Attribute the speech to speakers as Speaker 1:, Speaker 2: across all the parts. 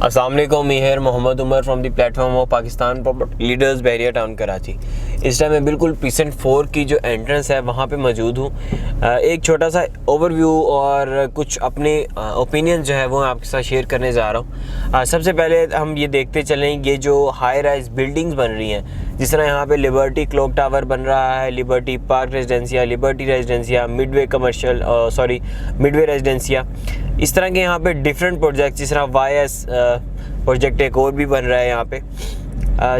Speaker 1: अस्सलाम वालेकुम, Mehar Mohammad Umar from the platform of Pakistan property leaders Bahria Town Karachi. इस टाइम मैं बिल्कुल प्रीसेंट 4 की जो एंट्रेंस है वहाँ पे मौजूद हूँ। एक छोटा सा ओवरव्यू और कुछ अपने ओपिनियन जो है वो मैं आपके साथ शेयर करने जा रहा हूँ। सबसे पहले हम ये देखते चलें, ये जो हाई राइज बिल्डिंग्स बन रही हैं, जिस तरह यहाँ पे लिबर्टी क्लॉक टावर बन रहा है, liberty park Residencia, liberty Residencia, Midway Midway Residencia, इस तरह के यहाँ पे डिफरेंट प्रोजेक्ट, जिस तरह YS प्रोजेक्ट एक और भी बन रहा है यहाँ पे,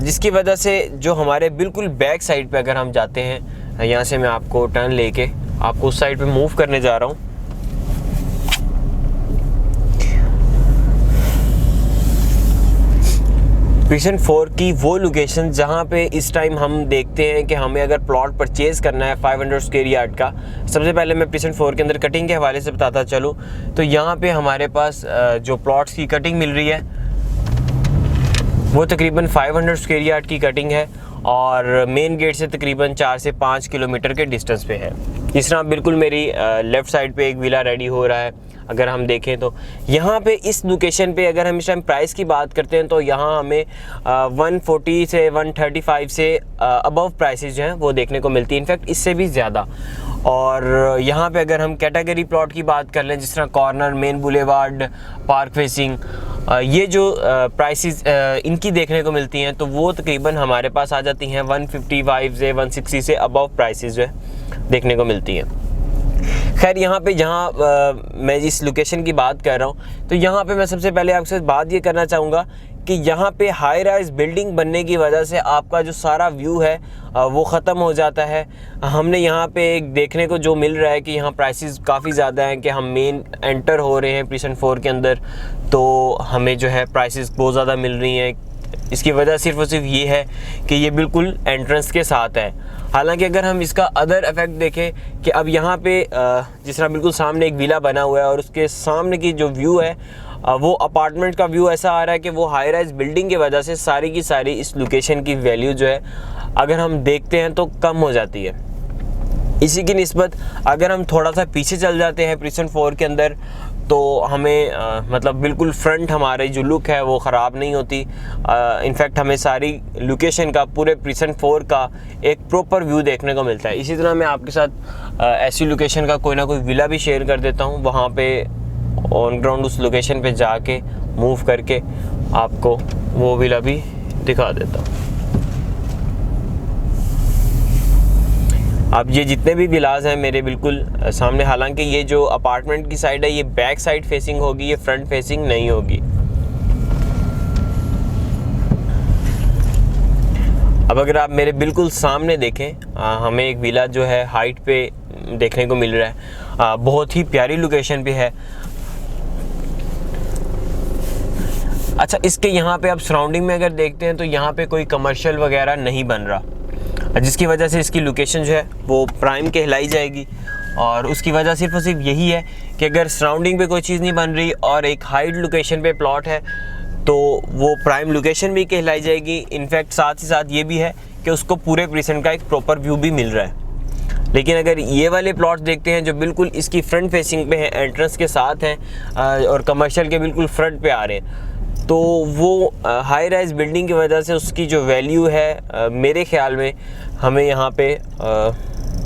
Speaker 1: जिसकी वजह से जो हमारे बिल्कुल बैक साइड पे अगर हम जाते हैं, यहाँ से मैं आपको टर्न लेके आपको उस साइड पे मूव करने जा रहा हूँ। प्रीसेंट 4 की वो लोकेशन जहाँ पे इस टाइम हम देखते हैं कि हमें अगर प्लॉट परचेज़ करना है 500 स्क्वायर यार्ड का। सबसे पहले मैं प्रीसेंट 4 के अंदर कटिंग के हवाले से बताता चलूँ तो यहाँ पे हमारे पास जो प्लॉट्स की कटिंग मिल रही है वो तकरीबन 500 स्क्वायर यार्ड की कटिंग है और मेन गेट से तकरीबन 4 से 5 किलोमीटर के डिस्टेंस पे है। इस तरह बिल्कुल मेरी लेफ़्ट साइड पे एक विला रेडी हो रहा है। अगर हम देखें तो यहाँ पे इस लोकेशन पे अगर हम इस टाइम प्राइस की बात करते हैं तो यहाँ हमें 140 से 135 से अबव प्राइसेस जो हैं वो देखने को मिलती है, इनफैक्ट इससे भी ज़्यादा। और यहाँ पे अगर हम कैटेगरी प्लॉट की बात कर लें, जिस तरह corner, main boulevard, park facing, ये जो प्राइसेस इनकी देखने को मिलती हैं तो वो तकरीबन हमारे पास आ जाती हैं 155 से 160 से अबव प्राइसेस जो है देखने को मिलती हैं। खैर यहाँ पे जहाँ मैं जिस लोकेशन की बात कर रहा हूँ तो यहाँ पे मैं सबसे पहले आपसे बात ये करना चाहूँगा कि यहाँ पे हाई राइज बिल्डिंग बनने की वजह से आपका जो सारा व्यू है वो ख़त्म हो जाता है। हमने यहाँ पे एक देखने को जो मिल रहा है कि यहाँ प्राइसेस काफ़ी ज़्यादा हैं कि हम मेन एंटर हो रहे हैं प्रीसेंट 4 के अंदर, तो हमें जो है प्राइसेस बहुत ज़्यादा मिल रही हैं। इसकी वजह सिर्फ और सिर्फ ये है कि ये बिल्कुल एंट्रेंस के साथ है। हालांकि अगर हम इसका अदर इफेक्ट देखें कि अब यहाँ पे जिस तरह बिल्कुल सामने एक विला बना हुआ है और उसके सामने की जो व्यू है वो अपार्टमेंट का व्यू ऐसा आ रहा है कि वो हाई राइज बिल्डिंग की वजह से सारी की सारी इस लोकेशन की वैल्यू जो है अगर हम देखते हैं तो कम हो जाती है। इसी की निस्बत अगर हम थोड़ा सा पीछे चल जाते हैं प्रीसेंट 4 के अंदर तो हमें मतलब बिल्कुल फ्रंट हमारी जो लुक है वो ख़राब नहीं होती। इनफैक्ट हमें सारी लोकेशन का, पूरे प्रीसेंट 4 का एक प्रॉपर व्यू देखने को मिलता है। इसी तरह मैं आपके साथ ऐसी लोकेशन का कोई ना कोई विला भी शेयर कर देता हूँ, वहाँ पे ऑन ग्राउंड उस लोकेशन पे जाके मूव करके आपको वो विला भी दिखा देता हूँ। अब ये जितने भी विलाज हैं मेरे बिल्कुल सामने, हालांकि ये जो अपार्टमेंट की साइड है ये बैक साइड फेसिंग होगी, ये फ्रंट फेसिंग नहीं होगी। अब अगर आप मेरे बिल्कुल सामने देखें, हमें एक विला जो है हाइट पे देखने को मिल रहा है, बहुत ही प्यारी लोकेशन पे है। अच्छा, इसके यहाँ पे आप सराउंडिंग में अगर देखते हैं तो यहाँ पे कोई कमर्शियल वगैरह नहीं बन रहा, जिसकी वजह से इसकी लोकेशन जो है वो प्राइम कहलाई जाएगी। और उसकी वजह सिर्फ और सिर्फ यही है कि अगर सराउंडिंग पे कोई चीज़ नहीं बन रही और एक हाइड लोकेशन पे प्लॉट है तो वो प्राइम लोकेशन भी कहलाई जाएगी। इनफैक्ट साथ ही साथ ये भी है कि उसको पूरे प्रीसेंट का एक प्रॉपर व्यू भी मिल रहा है। लेकिन अगर ये वाले प्लॉट्स देखते हैं जो बिल्कुल इसकी फ्रंट फेसिंग पे हैं, एंट्रेंस के साथ हैं और कमर्शियल के बिल्कुल फ्रंट पे आ रहे हैं, तो वो हाई राइज बिल्डिंग की वजह से उसकी जो वैल्यू है मेरे ख्याल में हमें यहाँ पे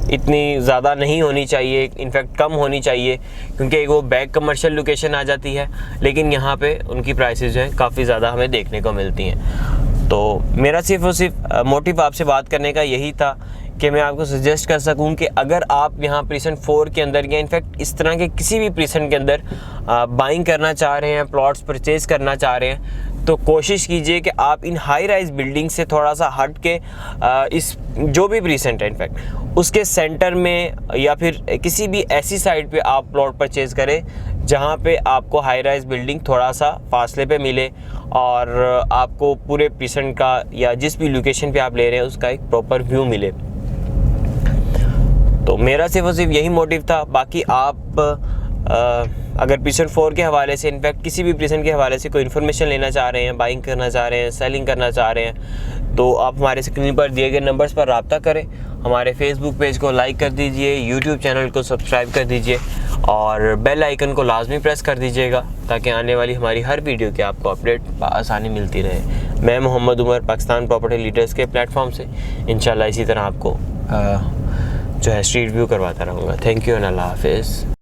Speaker 1: इतनी ज़्यादा नहीं होनी चाहिए, इनफैक्ट कम होनी चाहिए, क्योंकि वो बैक कमर्शियल लोकेशन आ जाती है। लेकिन यहाँ पे उनकी प्राइसेस जो हैं काफ़ी ज़्यादा हमें देखने को मिलती हैं। तो मेरा सिर्फ और सिर्फ मोटिव आपसे बात करने का यही था कि मैं आपको सजेस्ट कर सकूं कि अगर आप यहाँ प्रीसेंट 4 के अंदर या इनफैक्ट इस तरह के किसी भी प्रीसेंट के अंदर बाइंग करना चाह रहे हैं, प्लॉट्स परचेज़ करना चाह रहे हैं, तो कोशिश कीजिए कि आप इन हाई राइज बिल्डिंग से थोड़ा सा हट के इस जो भी प्रीसेंट है इनफैक्ट उसके सेंटर में या फिर किसी भी ऐसी साइड पे आप प्लॉट परचेज़ करें जहाँ पे आपको हाई राइज बिल्डिंग थोड़ा सा फासले पे मिले और आपको पूरे प्रीसेंट का या जिस भी लोकेशन पे आप ले रहे हैं उसका एक प्रॉपर व्यू मिले। तो मेरा सिर्फ और सिर्फ यही मोटिव था। बाकी आप अगर प्रीसेंट 4 के हवाले से, इनफैक्ट किसी भी प्रीसेंट के हवाले से कोई इन्फॉर्मेशन लेना चाह रहे हैं, बाइंग करना चाह रहे हैं, सेलिंग करना चाह रहे हैं, तो आप हमारे स्क्रीन पर दिए गए नंबर्स पर रब्ता करें। हमारे फेसबुक पेज को लाइक कर दीजिए, यूट्यूब चैनल को सब्सक्राइब कर दीजिए और बेल आइकन को लाजमी प्रेस कर दीजिएगा ताकि आने वाली हमारी हर वीडियो की आपको अपडेट आसानी मिलती रहे। मैं मोहम्मद उमर पाकिस्तान प्रॉपर्टी लीडर्स के प्लेटफॉर्म से इंशाल्लाह इसी तरह आपको जो है स्ट्रीट व्यू करवाता रहूँगा। थैंक यू एंड अल्लाह हाफिज़।